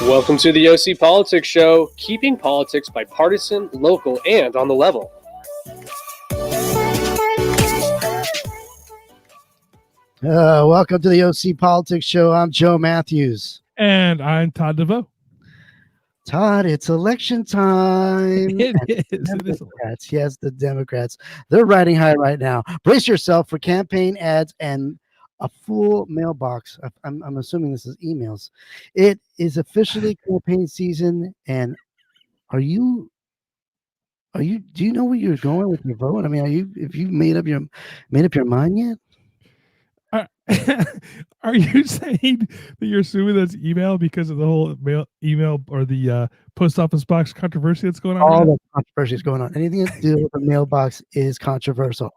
Welcome to the OC Politics Show, keeping politics bipartisan, local, and on the level. Welcome to the OC Politics Show. I'm Joe Matthews. And I'm Todd DeVoe. Todd, it's election time. It is. Democrats, yes, the Democrats. They're riding high right now. Brace yourself for campaign ads and a full mailbox. I'm assuming this is emails. It is officially campaign season. And do you know where you're going with your vote? I mean, have you made up your mind yet? Are you saying that you're assuming that's email because of the whole email or the post office box controversy that's going on? All the controversy is going on. Anything to do with the mailbox is controversial.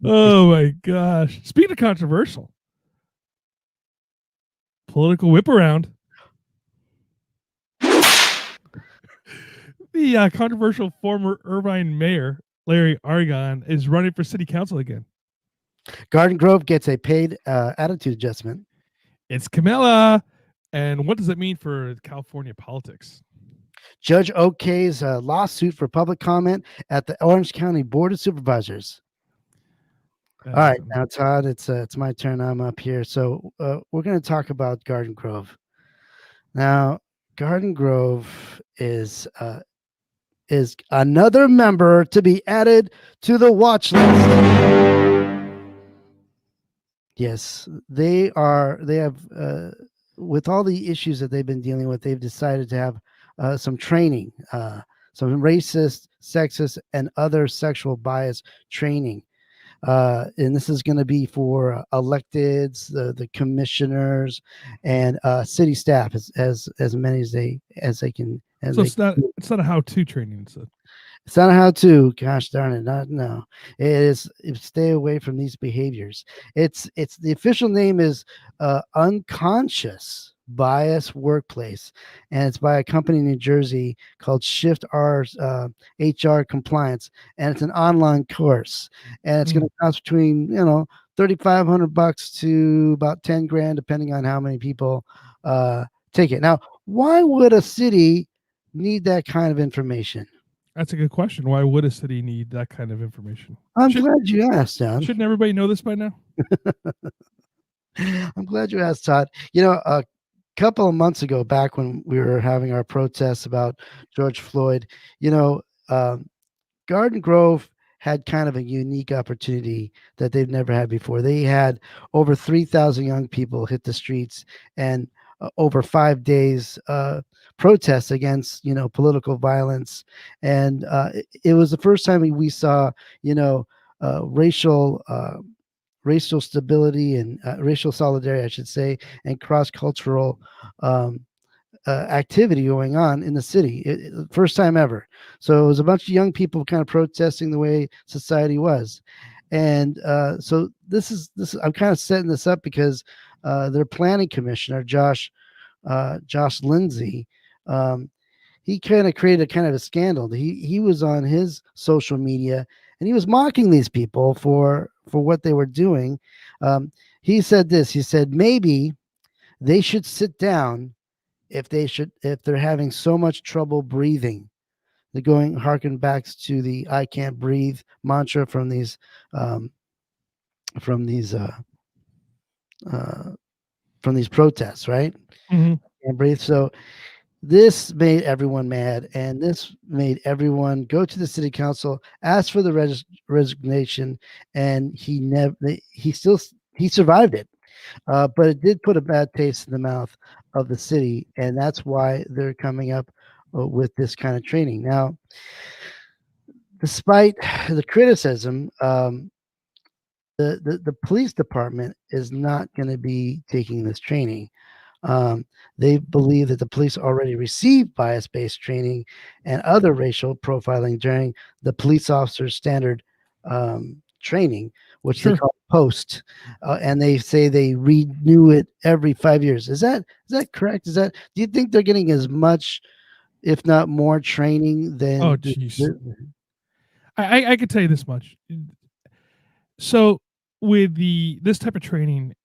Oh my gosh. Speaking of controversial, political whip around. The controversial former Irvine mayor, Larry Argand, is running for city council again. Garden Grove gets a paid attitude adjustment. It's Camilla. And what does it mean for California politics? Judge okay's lawsuit for public comment at the Orange County Board of Supervisors. All right, now Todd, it's my turn. I'm up here. So we're going to talk about Garden Grove. Now, Garden Grove is another member to be added to the watch list. Yes, they have, with all the issues that they've been dealing with, they've decided to have some training, some racist, sexist, and other sexual bias training. And this is going to be for electeds, the commissioners, and city staff, as many as they can. So it's not a how-to training. It's not a how-to. Gosh darn it! No. It is. Stay away from these behaviors. It's the official name is Unconscious Bias Workplace, and it's by a company in New Jersey called Shift R's HR Compliance, and it's an online course, and it's going to cost between $3,500 to about $10,000, depending on how many people take it. Now, why would a city need that kind of information? That's a good question. Why would a city need that kind of information? I'm glad you asked, John. Shouldn't everybody know this by now? I'm glad you asked, Todd. A couple of months ago, back when we were having our protests about George Floyd, Garden Grove had kind of a unique opportunity that they've never had before. They had over 3,000 young people hit the streets and over 5 days protests against political violence, and it was the first time we saw racial stability and racial solidarity, I should say, and cross-cultural activity going on in the city. First time ever. So it was a bunch of young people kind of protesting the way society was, and so this is I'm kind of setting this up because their planning commissioner Josh Lindsay, he kind of created kind of a scandal. He was on his social media and he was mocking these people for what they were doing. He said this. He said maybe they should sit down if they're having so much trouble breathing. They're harken back to the "I can't breathe" mantra from these protests, right? Mm-hmm. Can't breathe. So this made everyone mad, and this made everyone go to the city council, ask for the resignation, and he survived it. But it did put a bad taste in the mouth of the city, and that's why they're coming up with this kind of training. Now, despite the criticism, the police department is not going to be taking this training. They believe that the police already received bias-based training and other racial profiling during the police officer's standard training, which they call POST, and they say they renew it every 5 years. Is that correct? Do you think they're getting as much, if not more, training than? Oh, jeez. I could tell you this much. So with this type of training,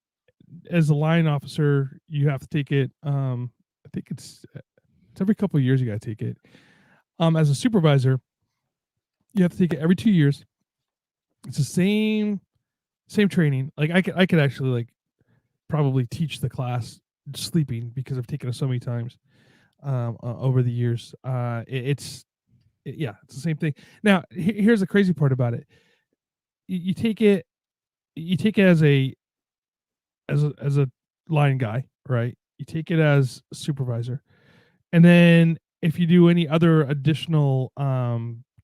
as a line officer, you have to take it. I think it's every couple of years you got to take it. As a supervisor, you have to take it every 2 years. It's the same training. Like I could actually like probably teach the class sleeping because I've taken it so many times over the years. It's the same thing. Now, here's the crazy part about it. You take it as a line guy, right? You take it as a supervisor, and then if you do any other additional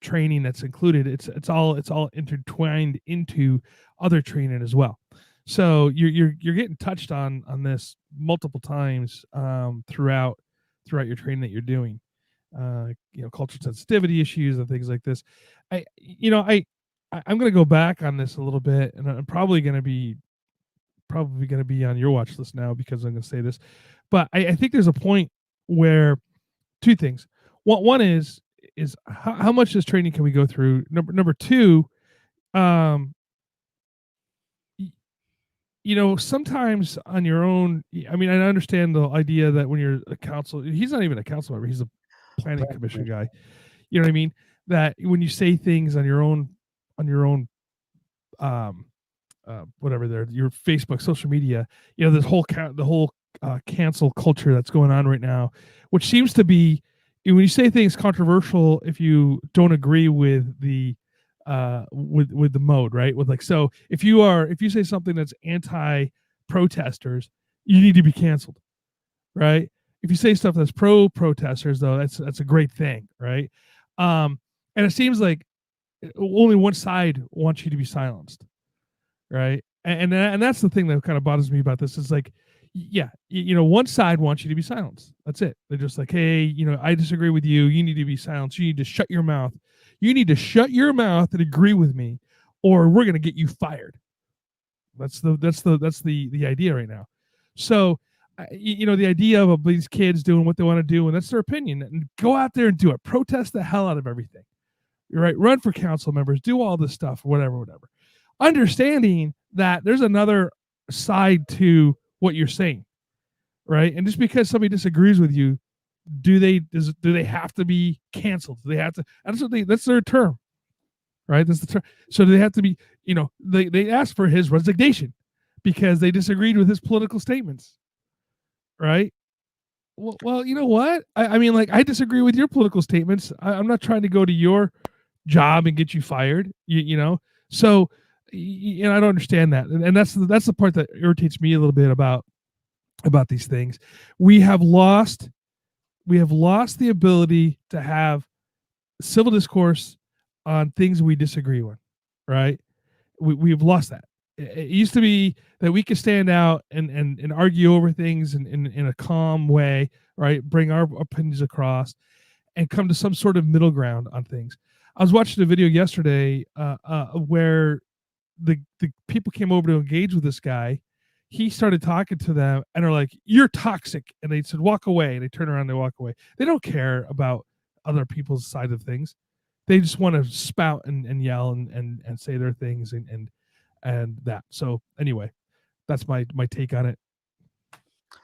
training that's included, it's all intertwined into other training as well. So you're getting touched on this multiple times throughout your training that you're doing. Cultural sensitivity issues and things like this. I'm going to go back on this a little bit, and I'm probably going to be on your watch list now because I'm going to say this, but I think there's a point where two things. One is how much this training can we go through? Number two, sometimes on your own. I mean, I understand the idea that when you're a council, he's not even a council member; he's a planning commission guy. You know what I mean? That when you say things on your own, whatever your Facebook, social media, this whole cancel culture that's going on right now, which seems to be when you say things controversial, if you don't agree with the with the mode, right? With like, so if you say something that's anti-protesters, you need to be canceled, right? If you say stuff that's pro-protesters, though, that's a great thing, right? And it seems like only one side wants you to be silenced, right? And that's the thing that kind of bothers me about this. Is like, one side wants you to be silenced. That's it. They're just like, hey, I disagree with you. You need to be silenced. You need to shut your mouth. You need to shut your mouth and agree with me, or we're going to get you fired. That's the idea right now. So, the idea of these kids doing what they want to do, and that's their opinion, and go out there and do it. Protest the hell out of everything. You're right. Run for council members. Do all this stuff. Whatever. Understanding that there's another side to what you're saying, right? And just because somebody disagrees with you, do they have to be canceled? Do they have to? That's their term, right? That's the term. So do they have to be? They asked for his resignation because they disagreed with his political statements, right? Well, you know what? I mean, like, I disagree with your political statements. I'm not trying to go to your job and get you fired. So. I don't understand that, and that's the part that irritates me a little bit about these things. We have lost the ability to have civil discourse on things we disagree with, right? We've lost that. It used to be that we could stand out and argue over things in a calm way, right? Bring our opinions across and come to some sort of middle ground on things. I was watching a video yesterday where the people came over to engage with this guy. He started talking to them and are like, "You're toxic," and they said, "Walk away." And they turn around and they walk away. They don't care about other people's side of things. They just want to spout and yell and say their things and that. So anyway, that's my take on it.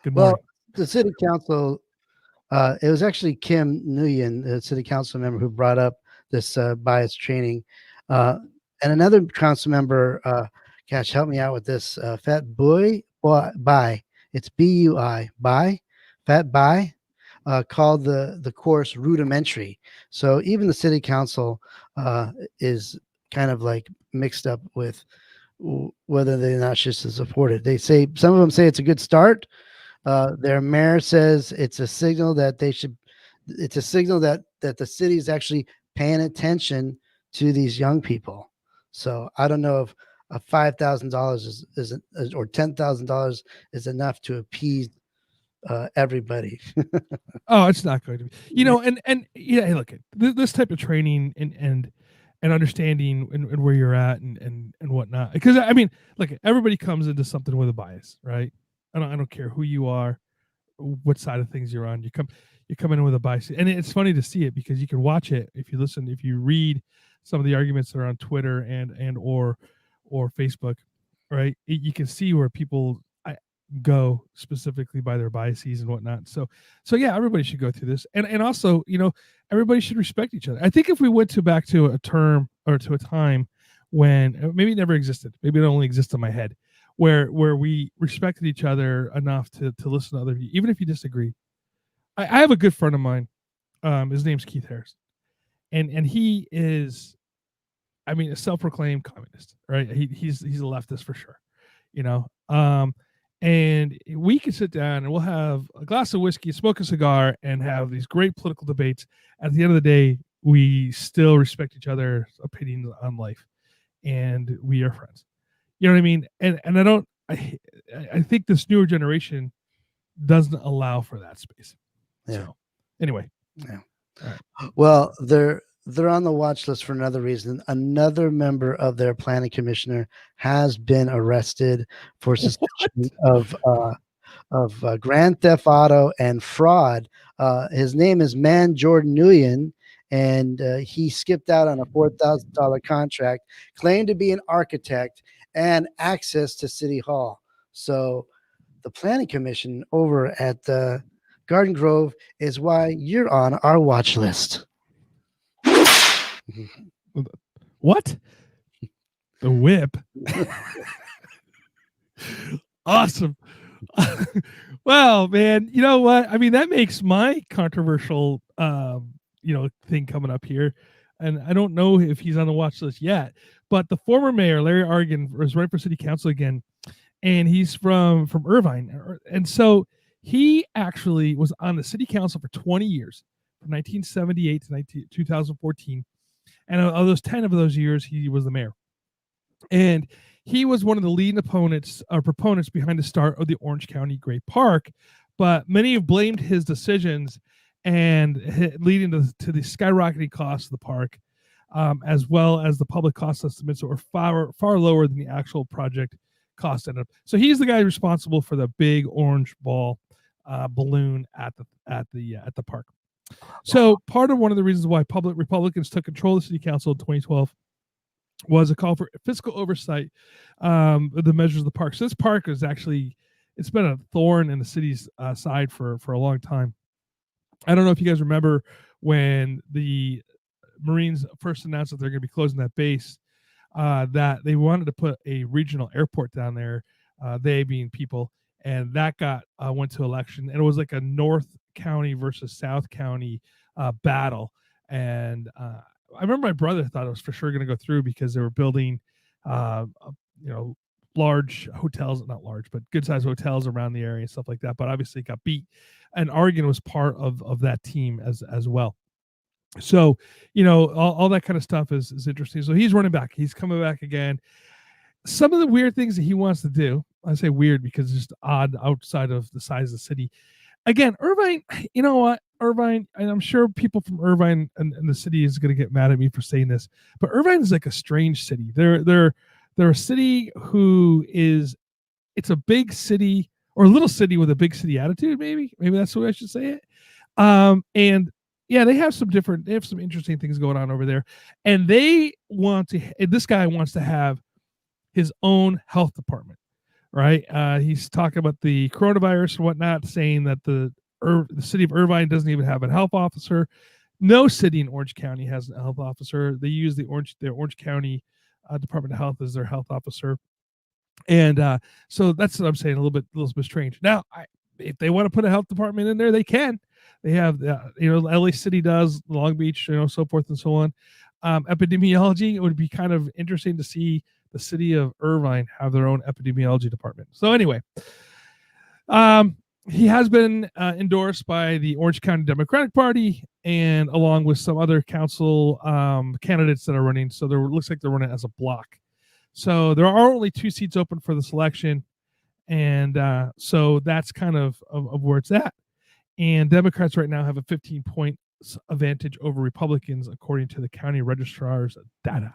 Good morning. Well, the city council, it was actually Kim Nguyen, the city council member, who brought up this bias training. And another council member, gosh, help me out with this. Fat Boy, Bye. It's B-U-I, Bye. Fat Bye, called the course rudimentary. So even the city council is kind of like mixed up with whether they're not just to support it. They say, some of them say it's a good start. Their mayor says it's a signal that the city is actually paying attention to these young people. So I don't know if $5,000 is or $10,000 is enough to appease everybody. Oh, it's not going to be. And yeah, look, this type of training and understanding and where you're at and whatnot. Because I mean, look, everybody comes into something with a bias, right? I don't care who you are, what side of things you're on. You come in with a bias, and it's funny to see it because you can watch it if you read some of the arguments that are on Twitter and or Facebook, right? You can see where people, go specifically by their biases and whatnot. So yeah, everybody should go through this, and also, everybody should respect each other. I think if we went back to a term or to a time when maybe it never existed, maybe it only exists in my head, where we respected each other enough to listen to other people, even if you disagree. I have a good friend of mine. His name's Keith Harris, and he is, I mean, a self-proclaimed communist, right? He's a leftist for sure, you know. And we can sit down and we'll have a glass of whiskey, smoke a cigar, and have these great political debates. At the end of the day, we still respect each other's opinions on life, and we are friends. You know what I mean? And I think this newer generation doesn't allow for that space. Yeah. So anyway. Yeah. Right. Well, they're on the watch list for another reason. Another member of their planning commissioner has been arrested for suspicion of grand theft auto and fraud. His name is Man Jordan Nguyen, and he skipped out on a $4,000 contract, claimed to be an architect, and access to City Hall. So the planning commission over at the Garden Grove is why you're on our watch list. What? The whip. Awesome. Well, man, you know what? I mean, that makes my controversial thing coming up here. And I don't know if he's on the watch list yet, but the former mayor, Larry Argand, was running for city council again, and he's from Irvine. And so he actually was on the city council for 20 years, from 1978 to 2014. And of those 10 of those years, he was the mayor. And he was one of the leading proponents behind the start of the Orange County Great Park. But many have blamed his decisions and leading to the skyrocketing costs of the park, as well as the public cost estimates that were far lower than the actual project cost ended up. So he's the guy responsible for the big orange ball balloon at the park. So part of one of the reasons why Republicans took control of the city council in 2012 was a call for fiscal oversight of the measures of the park. So this park is actually, it's been a thorn in the city's side for a long time. I don't know if you guys remember when the Marines first announced that they're going to be closing that base, that they wanted to put a regional airport down there, they being people, and that went to election, and it was like a North County versus South County battle. And I remember my brother thought it was for sure going to go through because they were building, large hotels, not large, but good sized hotels around the area and stuff like that. But obviously it got beat, and Argand was part of that team as well. So, all that kind of stuff is interesting. So he's running back. He's coming back again. Some of the weird things that he wants to do, I say weird because it's just odd outside of the size of the city. Again, Irvine, you know what? Irvine, and I'm sure people from Irvine and the city is going to get mad at me for saying this, but Irvine is like a strange city. They're a city it's a big city, or a little city with a big city attitude, maybe that's the way I should say it. And yeah, they have some interesting things going on over there. And this guy wants to have his own health department, right? He's talking about the coronavirus and whatnot, saying that the city of Irvine doesn't even have a health officer. No city in Orange County has a health officer. They use the Orange County Department of Health as their health officer. And so that's what I'm saying, a little bit strange. Now, if they want to put a health department in there, they can. They have, LA City does, Long Beach, so forth and so on. Epidemiology, it would be kind of interesting to see the city of Irvine have their own epidemiology department. So anyway, he has been endorsed by the Orange County Democratic Party, and along with some other council candidates that are running. So looks like they're running as a block. So there are only 2 seats open for this election. And so that's kind of where it's at. And Democrats right now have a 15-point advantage over Republicans, according to the county registrar's data.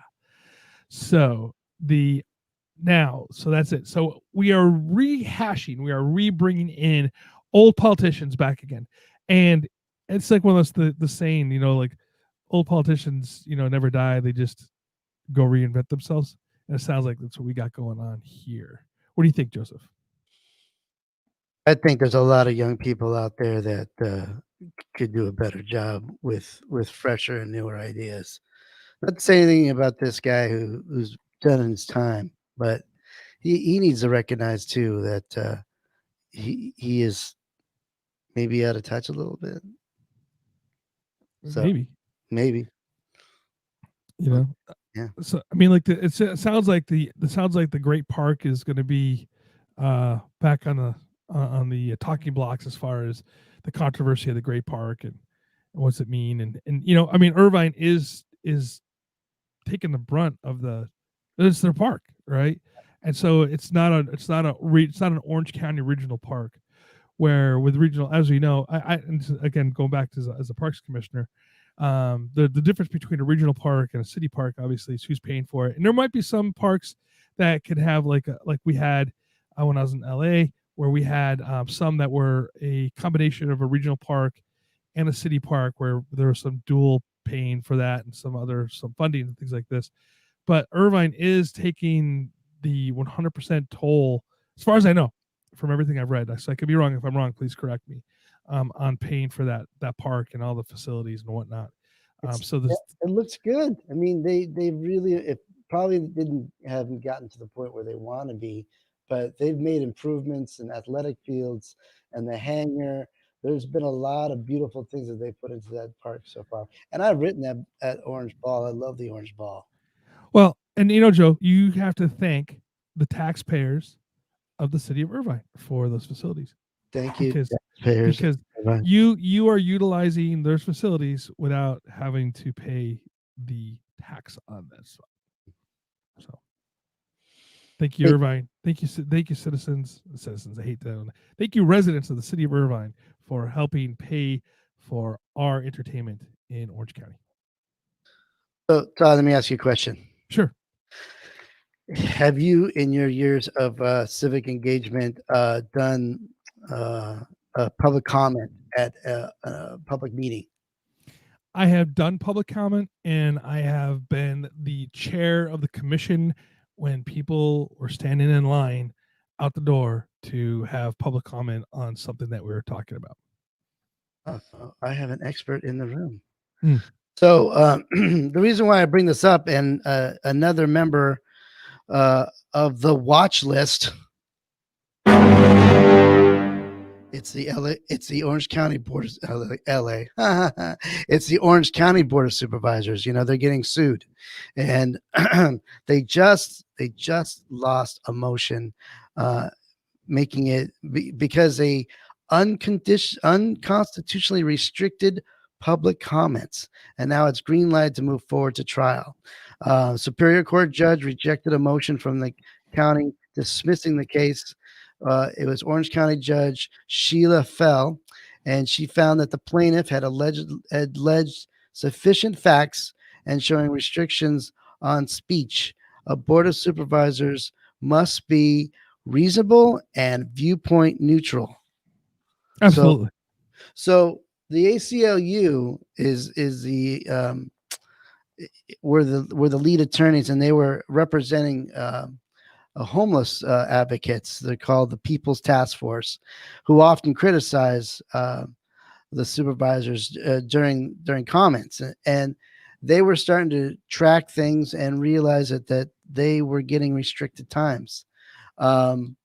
So that's it. So we are bringing in old politicians back again. And it's like one of those, the saying, like old politicians, never die. They just go reinvent themselves. And it sounds like that's what we got going on here. What do you think, Joseph? I think there's a lot of young people out there that could do a better job with fresher and newer ideas. Not to say anything about this guy who's done in his time, but he needs to recognize too that he is maybe out of touch a little bit. So Maybe, maybe, you know. yeah. So I mean, like it sounds like the Great Park is going to be back on the talking blocks as far as the controversy of the Great Park and what's it mean, and you know, I mean, Irvine is taking the brunt of it's their park, right? And so it's not an Orange County regional park, where with regional, as we know, and again, going back to as a parks commissioner, the difference between a regional park and a city park obviously is who's paying for it. And there might be some parks that could have like we had when I was in LA, where we had some that were a combination of a regional park and a city park, where there was some dual paying for that and some funding and things like this. But Irvine is taking the 100% toll, as far as I know, from everything I've read. So I could be wrong. If I'm wrong, please correct me. On paying for that park and all the facilities and whatnot. So this, It looks good. I mean, they really it probably haven't gotten to the point where they want to be, but they've made improvements in athletic fields and the hangar. There's been a lot of beautiful things that they put into that park so far. And I've written that at Orange Ball. I love the Orange Ball. well, and you know, Joe, you have to thank the taxpayers of the city of Irvine for those facilities. Thank you, because taxpayers. because you are utilizing those facilities without having to pay the tax on this. So thank you, Irvine. Thank you, citizens. I hate that. Thank you, residents of the city of Irvine, for helping pay for our entertainment in Orange County. So, Todd, let me ask you a question. Sure. Have you, in your years of civic engagement, done a public comment at a public meeting? I have done public comment, and I have been the chair of the commission when people were standing in line out the door to have public comment on something that we were talking about. I have an expert in the room. So the reason why I bring this up, and another member of the watch list, it's the Orange County Board of LA. It's the Orange County Board of Supervisors. You know, they're getting sued, and they just lost a motion making it because they unconstitutionally restricted public comments, and now it's green light to move forward to trial. Superior Court judge rejected a motion from the county dismissing the case. It was Orange County Judge Sheila Fell, and she found that the plaintiff had alleged sufficient facts and showing restrictions on speech. A board of supervisors must be reasonable and viewpoint neutral. Absolutely. So the ACLU is the were the lead attorneys, and they were representing homeless advocates. They're called the People's Task Force, who often criticize the supervisors during comments, and they were starting to track things and realize that they were getting restricted times. On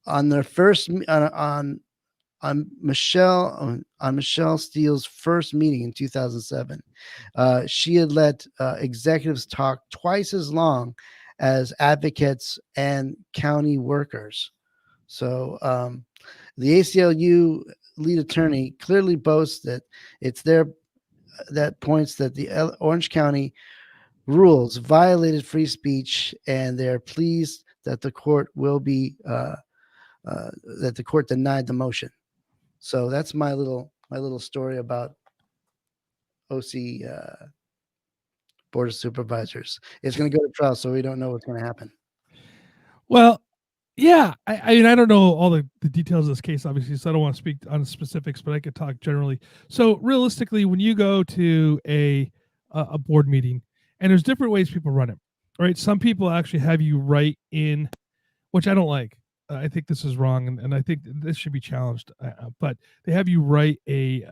their first on Michelle Steele's first meeting in 2007, she had let executives talk twice as long as advocates and county workers. So the ACLU lead attorney clearly boasts that it's that points that the Orange County rules violated free speech, and they're pleased that the court will be that the court denied the motion. So that's my little story about OC Board of Supervisors. It's going to go to trial, so we don't know what's going to happen. Well, yeah, I mean, I don't know all the details of this case, obviously, so I don't want to speak on specifics, but I could talk generally. So realistically, when you go to a board meeting, and there's different ways people run it, right? Some people actually have you write in, which I don't like. I think this is wrong, and I think this should be challenged. But they have you write a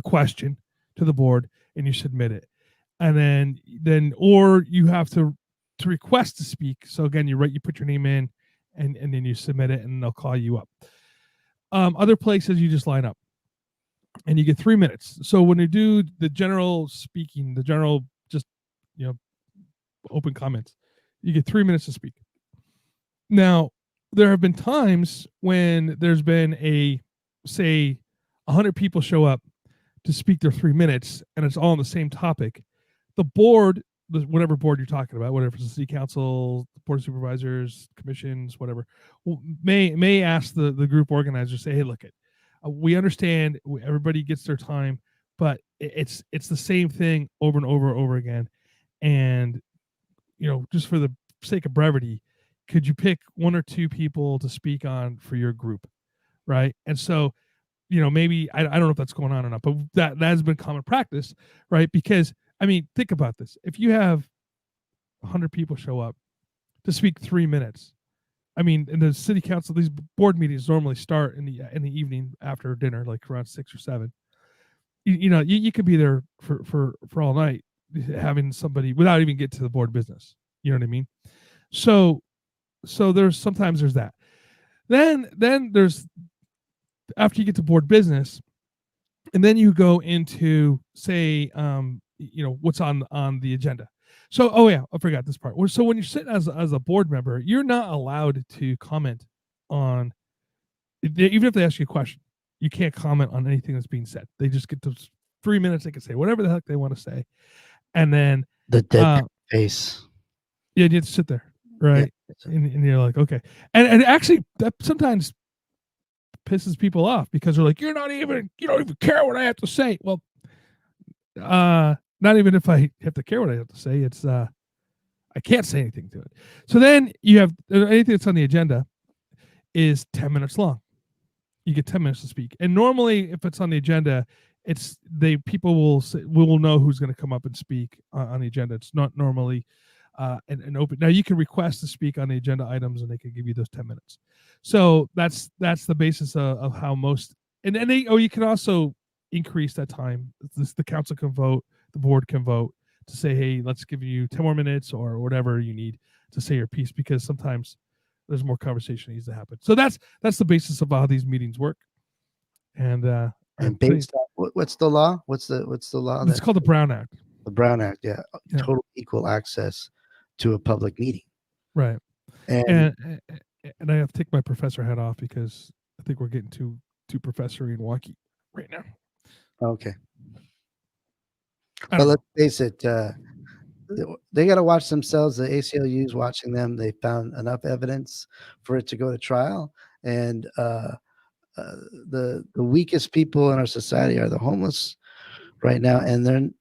question to the board, and you submit it, and then or you have to request to speak. So again, you put your name in, and then you submit it, and they'll call you up. Other places you just line up, and you get 3 minutes. So when you do the general speaking, the general just open comments, you get 3 minutes to speak. Now, there have been times when there's been say 100 people show up to speak their 3 minutes, and it's all on the same topic. The board, whatever board you're talking about, whatever it's the city council, board of supervisors, commissions, whatever, may ask the group organizer, say, hey, look, we understand everybody gets their time, but it's the same thing over and over again. And, just for the sake of brevity, could you pick 1 or 2 people to speak on for your group? Right. And so, maybe I don't know if that's going on or not, but that has been common practice, right? Because I mean, think about this. If you have 100 people show up to speak 3 minutes, I mean, in the city council, these board meetings normally start in the evening after dinner, like around 6 or 7. You could be there for all night having somebody without even get to the board business. You know what I mean? So there's that. Then there's, after you get to board business, and then you go into, say, what's on the agenda. So, I forgot this part. So when you're sitting as a board member, you're not allowed to comment on, even if they ask you a question, you can't comment on anything that's being said. They just get those 3 minutes. They can say whatever the heck they want to say. And then the dead face. Yeah, you have to sit there. Right. Yeah. And you're like, okay. And actually that sometimes pisses people off because they're like, you don't even care what I have to say. Well, not even if I have to care what I have to say, it's I can't say anything to it. So then you have anything that's on the agenda is 10 minutes long. You get 10 minutes to speak. And normally if it's on the agenda, people will know who's going to come up and speak on the agenda. It's not normally an open. Now you can request to speak on the agenda items, and they can give you those 10 minutes. So that's the basis of how most. And then you can also increase that time. The council can vote, the board can vote to say, hey, let's give you 10 more minutes or whatever you need to say your piece, because sometimes there's more conversation that needs to happen. So that's the basis of how these meetings work. And based on what's the law? What's the law? It's called the Brown Act. The Brown Act, yeah. Total equal access to a public meeting. Right. And I have to take my professor hat off because I think we're getting too professory and wonky right now. Okay. But let's face it, they got to watch themselves. The ACLU is watching them. They found enough evidence for it to go to trial. And the weakest people in our society are the homeless right now. And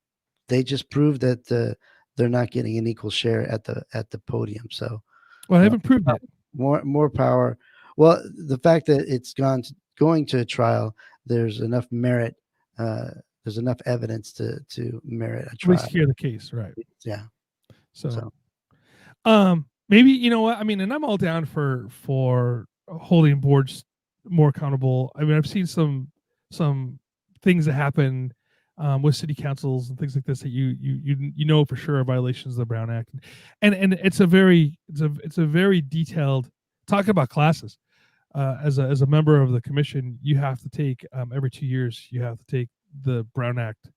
they just proved that they're not getting an equal share at the podium. So, well, I haven't proved it. More power. Well, the fact that it's going to a trial, there's enough merit. There's enough evidence to merit a trial. At least hear the case, right? Yeah. So maybe, you know what I mean, and I'm all down for holding boards more accountable. I mean, I've seen some things that happen with city councils and things like this that you know for sure are violations of the Brown Act, and it's a very detailed talk about classes. As a member of the commission, you have to take every 2 years you have to take the Brown Act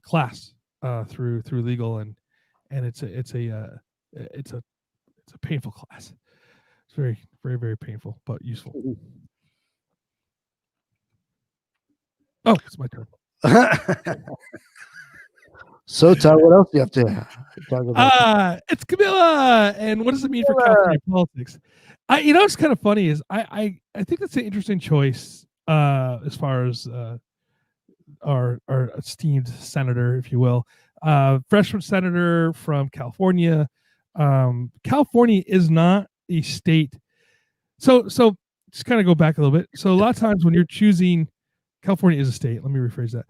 class through legal, and it's a painful class. It's very, very, very painful, but useful. Oh, it's my turn. So, Todd, what else do you have to talk about? It's Camilla, and what does it mean for California politics? It's kind of funny is I think that's an interesting choice as far as our esteemed senator, if you will, freshman senator from California. California is not a state, so just kind of go back a little bit. So a lot of times when you're choosing, California is a state. Let me rephrase that.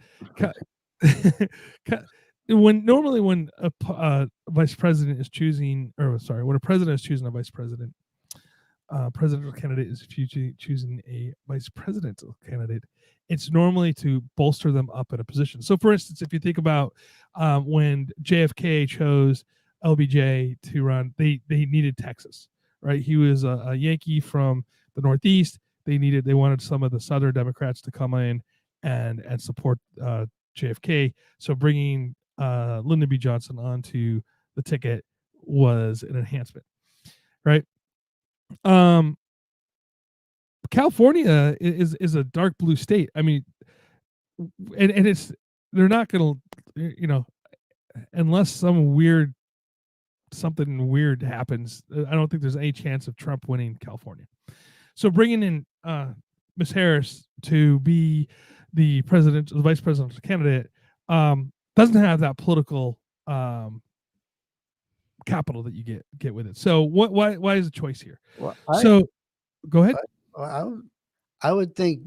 When a vice president is choosing, when a president is choosing a vice president, presidential candidate is choosing a vice presidential candidate, it's normally to bolster them up in a position. So, for instance, if you think about when JFK chose LBJ to run, they needed Texas, right? He was a Yankee from the Northeast. They wanted some of the Southern Democrats to come in and support JFK. So bringing Lyndon B. Johnson onto the ticket was an enhancement, right? California is a dark blue state. I mean, and it's they're not gonna, unless something weird happens. I don't think there's any chance of Trump winning California. So bringing in Miss Harris to be the vice presidential candidate doesn't have that political capital that you get with it. So why is the choice here? Well, Go ahead. I would think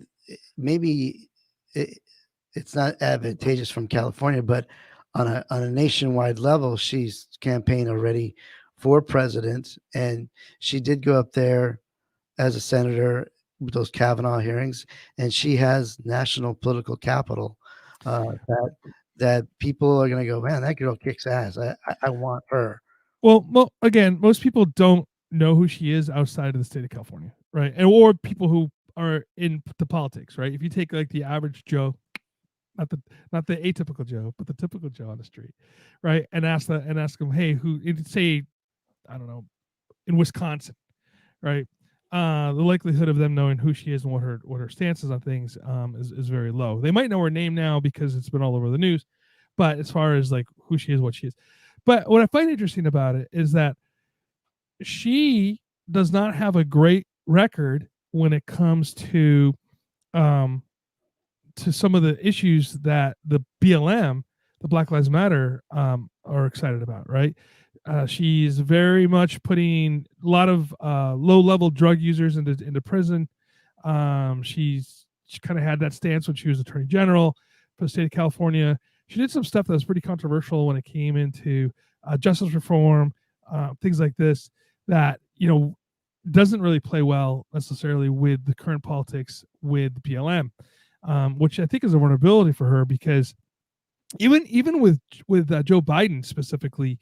maybe it's not advantageous from California, but on a nationwide level, she's campaigned already for president, and she did go up there as a senator with those Kavanaugh hearings, and she has national political capital that people are going to go, man, that girl kicks ass. I want her. Well, again, most people don't know who she is outside of the state of California, right? And or people who are in the politics, right? If you take like the average Joe, not the atypical Joe, but the typical Joe on the street, right? And ask them, hey, who? Say, I don't know, in Wisconsin, right? The likelihood of them knowing who she is and what her stance is on things is very low. They might know her name now because it's been all over the news, but as far as like who she is, what she is. But what I find interesting about it is that she does not have a great record when it comes to some of the issues that the BLM, the Black Lives Matter, are excited about, right? She's very much putting a lot of low-level drug users into prison. She kind of had that stance when she was Attorney General for the state of California. She did some stuff that was pretty controversial when it came into justice reform, things like this, that, doesn't really play well necessarily with the current politics with BLM, which I think is a vulnerability for her, because even with Joe Biden specifically,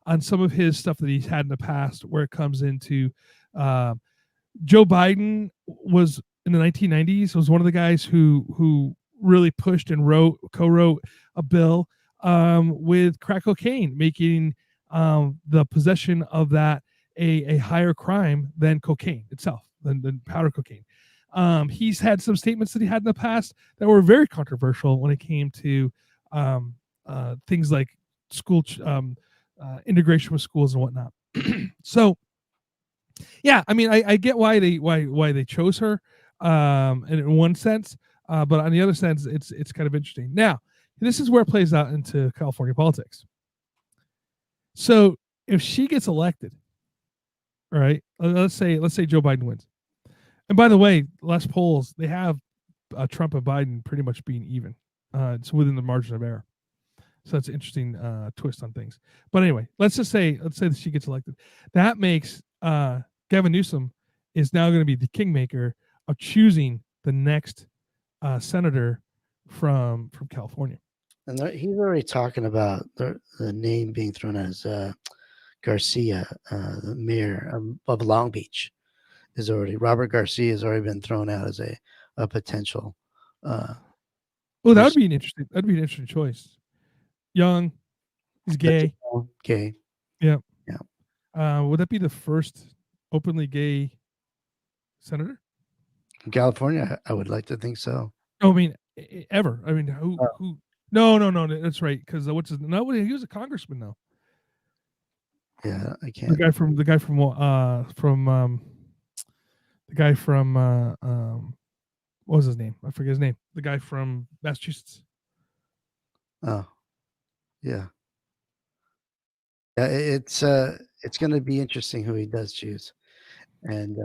on some of his stuff that he's had in the past, where it comes into Joe Biden was in the 1990s was one of the guys who really pushed and co-wrote a bill with crack cocaine, making the possession of that a higher crime than cocaine itself, than powder cocaine. He's had some statements that he had in the past that were very controversial when it came to things like school integration with schools and whatnot. So, yeah, I mean, I get why they chose her, and in one sense, but on the other sense, it's kind of interesting. Now, this is where it plays out into California politics. So, if she gets elected, right? Let's say Joe Biden wins. And by the way, last polls, they have Trump and Biden pretty much being even. It's within the margin of error. So that's an interesting twist on things. But anyway, let's say that she gets elected. That makes Gavin Newsom is now going to be the kingmaker of choosing the next senator from California. And he's already talking about the name being thrown as Garcia, the mayor of Long Beach. Robert Garcia has already been thrown out as a potential. That would be an interesting choice. Young, he's gay. Gay. Yeah. Yeah. Would that be the first openly gay senator in California? I would like to think so. I mean, ever. I mean, who? No. That's right. Because he was a congressman though. Yeah, I can't. The guy from what was his name? I forget his name. The guy from Massachusetts. Oh, yeah. Yeah, it's going to be interesting who he does choose. And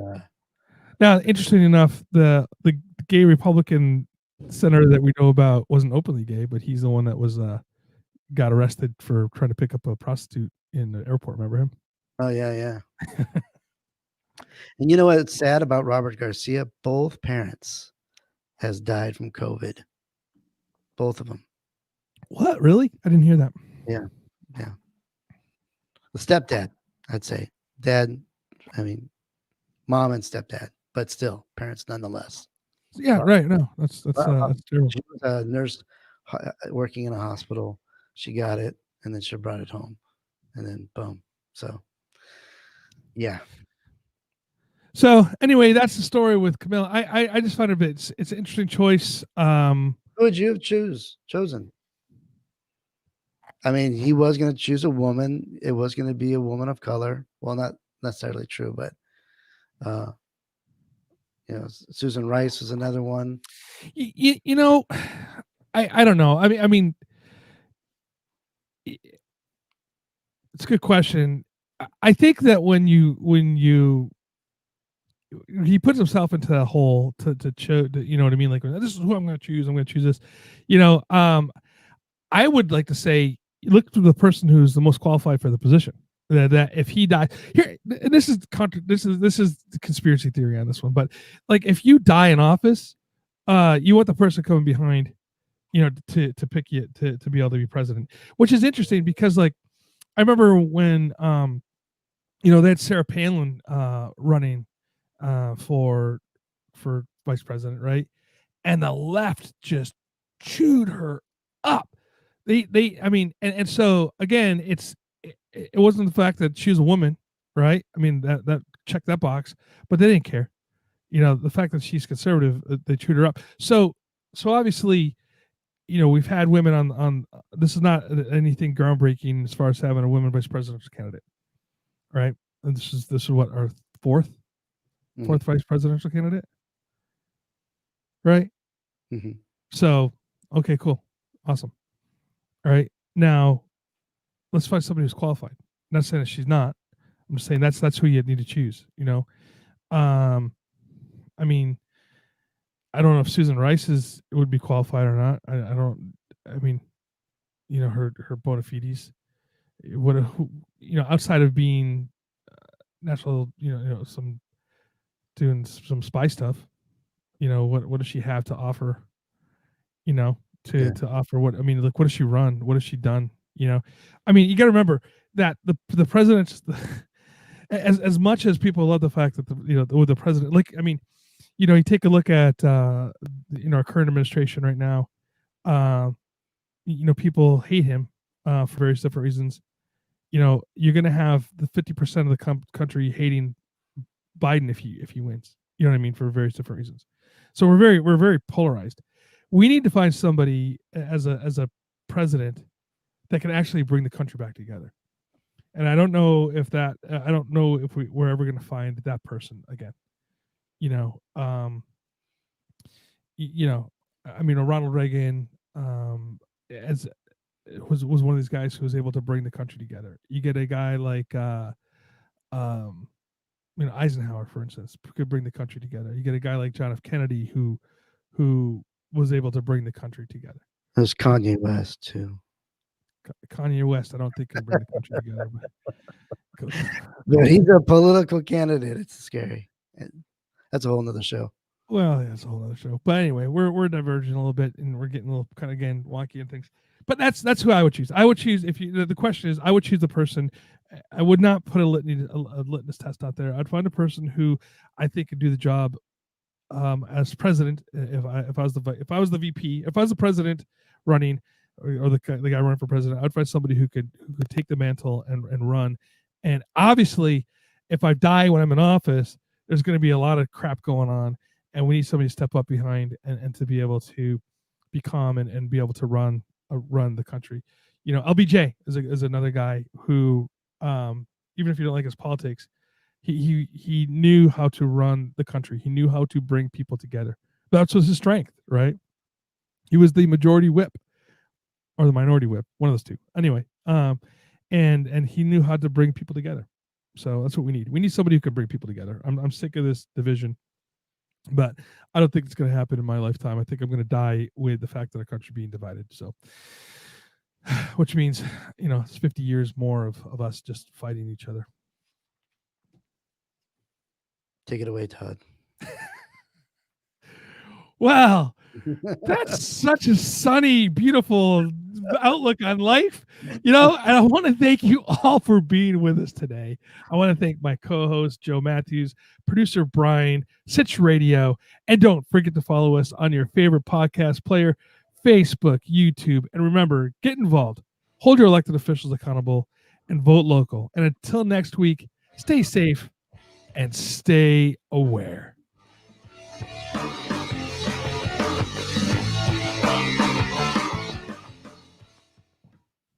now, interesting enough, the gay Republican senator that we know about wasn't openly gay, but he's the one that was got arrested for trying to pick up a prostitute in the airport. Remember him? Oh yeah. And you know what's sad about Robert Garcia? Both parents has died from COVID. Both of them. What? Really? I didn't hear that. Yeah. Yeah. The stepdad, I'd say. Dad, I mean, mom and stepdad, but still parents nonetheless. Yeah, Wow. right. No, that's Wow. terrible. She was a nurse working in a hospital. She got it and then she brought it home and then boom. So, yeah. So anyway, that's the story with Camilla. I just find it's an interesting choice. Who would you have chosen? I mean, he was going to choose a woman. It was going to be a woman of color. Well, not necessarily true, but Susan Rice was another one. You know, I don't know. I mean, it's a good question. I think that when he puts himself into that hole to show, you know what I mean? Like, this is who I'm going to choose. I'm going to choose this. I would like to say, look to the person who's the most qualified for the position. That if he died here, and this is the conspiracy theory on this one, but like if you die in office, you want the person coming behind, to pick you to be able to be president, which is interesting because like I remember when they had Sarah Palin running for vice president, right? And the left just chewed her up. I mean, and so again, it wasn't the fact that she was a woman, right? I mean, that checked that box, but they didn't care. The fact that she's conservative, they chewed her up. So obviously, we've had women on. This is not anything groundbreaking as far as having a women vice presidential candidate, right? And this is what, our fourth vice presidential candidate, right? Mm-hmm. So, okay, cool, awesome. All right, now let's find somebody who's qualified. I'm not saying that she's not. I'm just saying that's who you need to choose. I mean, I don't know if Susan Rice would be qualified or not. I don't. I mean, her bona fides. What outside of being natural, some doing some spy stuff. What does she have to offer? To offer what? I mean, look, what does she run? What has she done? I mean, you got to remember that the president's as much as people love the fact that the president, like, I mean, you take a look at our current administration right now. People hate him for various different reasons. You're going to have the 50% of the country hating Biden if he wins. You know what I mean, for various different reasons. So we're very polarized. We need to find somebody as a president that can actually bring the country back together. And I don't know if we're ever going to find that person again. I mean, Ronald Reagan as was one of these guys who was able to bring the country together. You get a guy like Eisenhower, for instance, could bring the country together. You get a guy like John F. Kennedy who was able to bring the country together. There's Kanye West too. Kanye West, I don't think can bring the country together. But he's a political candidate. It's scary. That's a whole nother show. Well, yeah, that's a whole other show. But anyway, we're diverging a little bit, and we're getting a little kind of again wonky and things. But that's who I would choose. I would choose the question is, I would choose the person. I would not put a litmus test out there. I'd find a person who I think could do the job as president. If I was the VP, if I was the president running, or the guy running for president, I'd find somebody who could take the mantle and run. And obviously, if I die when I'm in office, there's going to be a lot of crap going on. And we need somebody to step up behind and to be able to be calm and be able to run the country. LBJ is another guy who, even if you don't like his politics, he knew how to run the country. He knew how to bring people together. That was his strength, right? He was the majority whip or the minority whip, one of those two. Anyway, and he knew how to bring people together. So that's what we need. We need somebody who can bring people together. I'm sick of this division. But I don't think it's going to happen in my lifetime. I think I'm going to die with the fact that our country being divided. So, which means, it's 50 years more of us just fighting each other. Take it away, Todd. Wow, that's such a sunny, beautiful outlook on life. And I want to thank you all for being with us today. I want to thank my co-host, Joe Matthews, producer Brian, Sitch Radio, and don't forget to follow us on your favorite podcast player, Facebook, YouTube, and remember, get involved, hold your elected officials accountable, and vote local. And until next week, stay safe and stay aware.